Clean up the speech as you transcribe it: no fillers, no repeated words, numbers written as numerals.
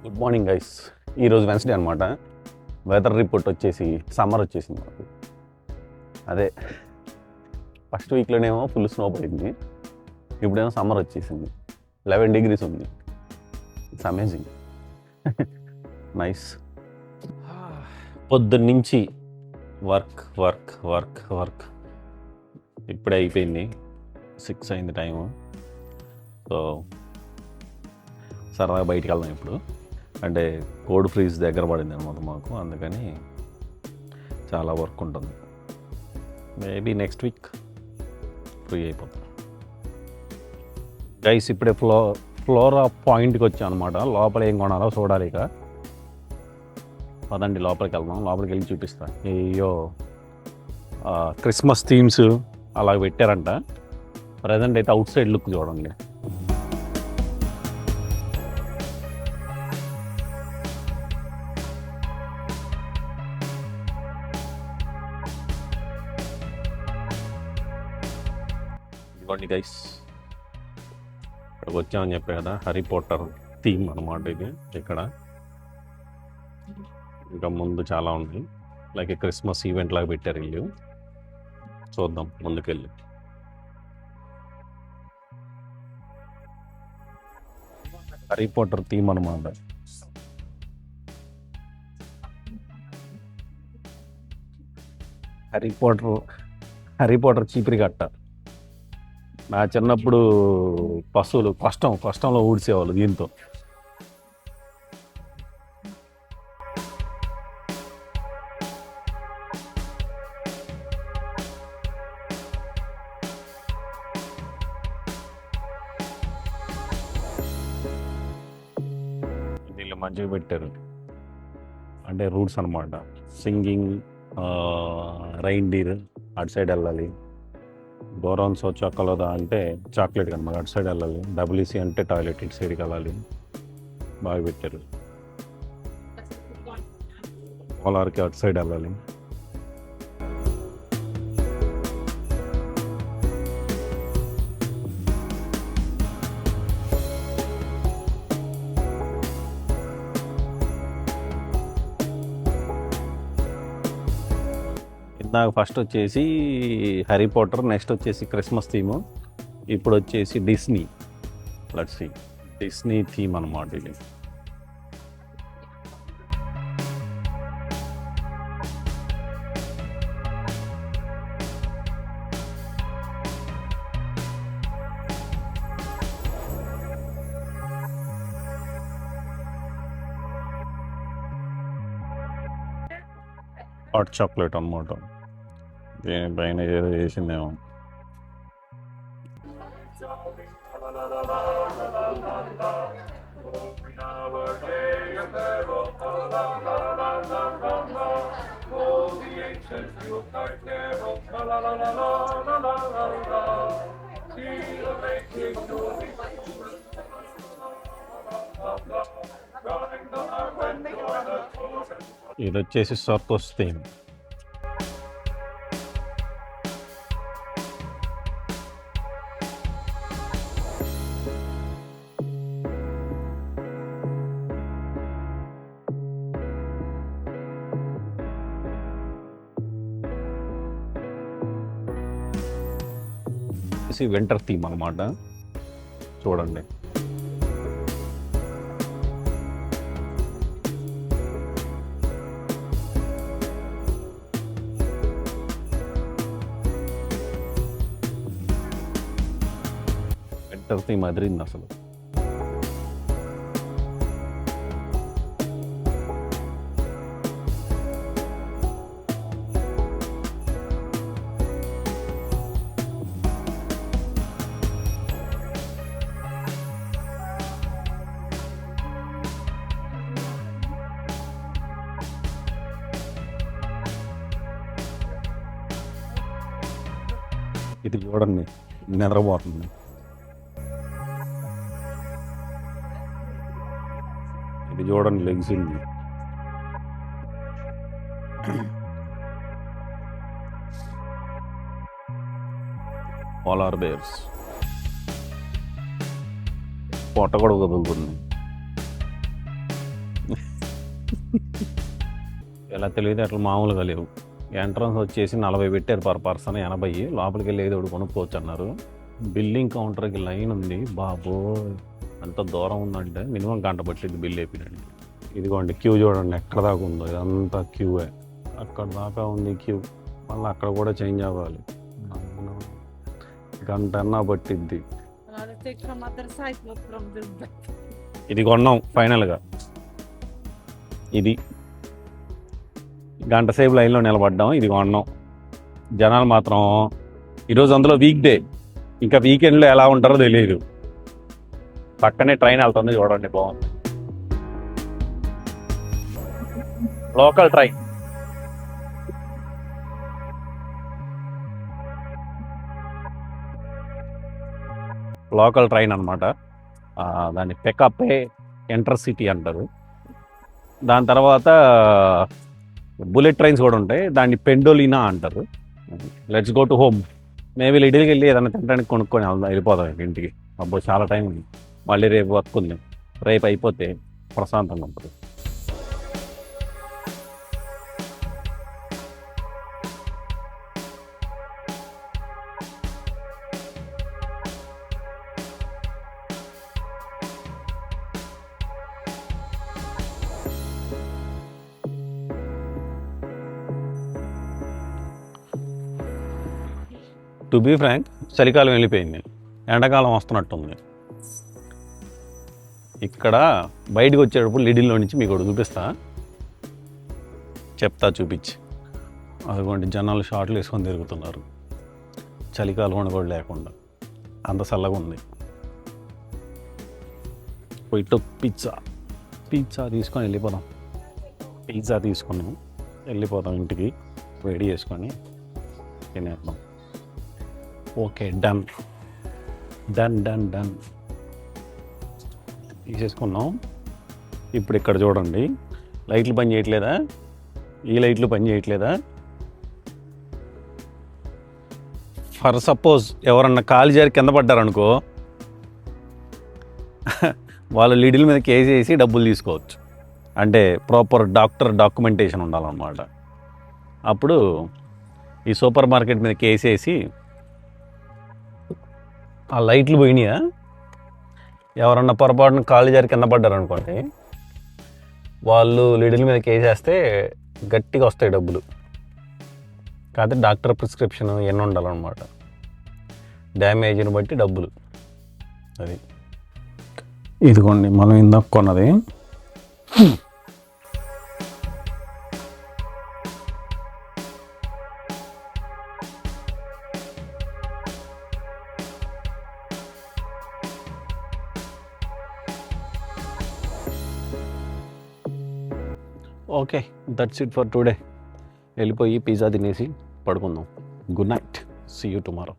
Good morning guys. ఈరోజు Wednesday అనమాట. Weather report వచ్చేసి సమ్మర్ వచ్చేసింది మాకు. అదే ఫస్ట్ వీక్లోనేమో ఫుల్ స్నో పడింది, ఇప్పుడేమో సమ్మర్ వచ్చేసింది. 11 degrees ఉంది. It's amazing. నైస్. పొద్దున్నుంచి వర్క్ వర్క్ వర్క్ వర్క్ ఇప్పుడే అయిపోయింది. 6 అయింది టైము. సో సరదాగా బయటికి వెళ్దాం ఇప్పుడు. అంటే కోడ్ ఫ్రీజ్ దగ్గర పడింది అనమాట మాకు, అందుకని చాలా వర్క్ ఉంటుంది. మేబీ నెక్స్ట్ వీక్ ఫ్రీ అయిపోతాం. గైస్ ఇప్పుడే ఫ్లోరా పాయింట్కి వచ్చాం అనమాట. లోపల ఏం కొనాలో చూడాలి. ఇక పదండి లోపలికి వెళ్దాం. లోపలికి వెళ్ళి చూపిస్తా. అయ్యో క్రిస్మస్ థీమ్స్ అలా పెట్టారంట. ప్రజెంట్ అయితే అవుట్ సైడ్ లుక్ చూడండి. ఇదిగోండి గైస్, ఇక్కడికి వచ్చామని చెప్పే కదా, హ్యారీ పాటర్ థీమ్ అనమాట ఇది. ఇక్కడ ఇంకా ముందు చాలా ఉంది, లైక్ క్రిస్మస్ ఈవెంట్ లాగా పెట్టారు ఇల్లు. చూద్దాం ముందుకెళ్ళి. హ్యారీ పాటర్ థీమ్ అనమాట. హ్యారీ పాటర్ చీపిరి కట్ట. నా చిన్నప్పుడు పశువులు కష్టంలో ఊడ్చేవాళ్ళు దీంతో. దీనిలో మంచిగా పెట్టారు, అంటే రూట్స్ అనమాట. సింగింగ్, రైన్ డీర్ అటు సైడ్ వెళ్ళాలి. గోరాన్సో చాకలోదా అంటే చాక్లెట్ అనమాట, అటు సైడ్ వెళ్ళాలి. డబ్ల్యూసీ అంటే టాయిలెట్, ఇటు సైడ్కి వెళ్ళాలి. బాగా పెట్టారు. పోలార్కి అటు సైడ్ వెళ్ళాలి. నాకు ఫస్ట్ వచ్చేసి హ్యారీ పాటర్, నెక్స్ట్ వచ్చేసి క్రిస్మస్ థీము, ఇప్పుడు వచ్చేసి Disney. Let's see, Disney theme అనమాట ఇది. హాట్ చాక్లెట్ అనమాట. దీనిపైన ఏదో చేసిందేమో. ఇది వచ్చేసి సర్కోస్ థీమ్. వింటర్ థీమ్ అనమాట. చూడండి, వింటర్ థీమ్ అదిరింది అసలు. ఇది చూడండి, నిద్రపోతుంది. ఇది చూడండి, లెగ్సింది. Polar bears. పొట్ట కూడా కదులుతుంది. ఇలా తెలియదు అట్లా మామూలుగా లేవు. ఎంట్రన్స్ వచ్చేసి 40 పెట్టారు పర్ పర్సన్, 80. లోపలికి వెళ్ళి ఏదో ఒకటి కొనుక్కోవచ్చు అన్నారు. బిల్లింగ్ కౌంటర్కి లైన్ ఉంది. బాబో అంత దూరం ఉందంటే మినిమం గంట పట్టింది బిల్ అయిపోయినండి. ఇదిగోండి క్యూ చూడండి ఎక్కడ దాకా ఉందో, ఇదంతా క్యూఏ. అక్కడ దాకా ఉంది క్యూ, మళ్ళీ అక్కడ కూడా చేంజ్ అవ్వాలి. గంట అన్నా పట్టిద్ది. ఇది కొన్నాం ఫైనల్గా. ఇది గంట సేపు లైన్లో నిలబడ్డాం, ఇది కొన్నాం. జనాలు మాత్రం ఈరోజు అందులో వీక్ డే, ఇంకా వీకెండ్లో ఎలా ఉంటారో తెలియదు. పక్కనే ట్రైన్ వెళ్తుంది చూడండి, బాగుంది. Local train. లోకల్ ట్రైన్ అనమాట. దాన్ని పికప్పే ఇంటర్ సిటీ అంటారు. దాని తర్వాత బుల్లెట్ ట్రైన్స్ కూడా ఉంటాయి, దాన్ని పెండోలినా అంటారు. Let's go to home. Maybe లిటిల్కి వెళ్ళి ఏదైనా తినడానికి కొనుక్కొని వెళ్ళిపోదాం ఇంటికి. అబ్బో చాలా టైం ఉంది, మళ్ళీ రేపు వర్క్ ఉంది. రేపు అయిపోతే ప్రశాంతంగా ఉంటుంది. టు బీ ఫ్రాంక్, చలికాలం వెళ్ళిపోయింది, ఎండాకాలం వస్తున్నట్టుంది. ఇక్కడ బయటకు వచ్చేటప్పుడు లిడిల్లో నుంచి మీకు ఒకటి చూపించి అదిగోండి జనాలు షార్ట్లు వేసుకొని తిరుగుతున్నారు. చలికాలం కూడా లేకుండా అంత చల్లగా ఉంది. పోయితో పిజ్జా తీసుకొని వెళ్ళిపోదాం. పిజ్జా తీసుకున్నాం, వెళ్ళిపోదాం ఇంటికి, వేడి చేసుకొని తినేద్దాం. ఓకే, డన్ తీసేసుకున్నాం. ఇప్పుడు ఇక్కడ చూడండి, లైట్లు పని చేయట్లేదా? ఈ లైట్లు పని చేయట్లేదా? ఫర్ సపోజ్ ఎవరన్నా కాలు జారి కింద పడ్డారనుకో, వాళ్ళు లిడిల్ మీద కేసు వేసి డబ్బులు తీసుకోవచ్చు. అంటే ప్రాపర్ డాక్యుమెంటేషన్ ఉండాలన్నమాట. అప్పుడు ఈ సూపర్ మార్కెట్ మీద కేసు వేసి, ఆ లైట్లు పోయినాయా, ఎవరన్నా పొరపాటున కాలు జారి కింద పడ్డారు అనుకోండి, వాళ్ళు లిడిల్ మీద కేసేస్తే గట్టిగా వస్తాయి డబ్బులు. కాకపోతే డాక్టర్ ప్రిస్క్రిప్షన్ ఎన్ని ఉండాలన్నమాట, డ్యామేజ్ని బట్టి డబ్బులు. అది ఇదిగోండి మనం ఇందాక కొన్నది. Okay, that's it for today. వెళ్ళిపోయి పిజ్జా తినేసి పడుకుందాం. Good night, see you tomorrow.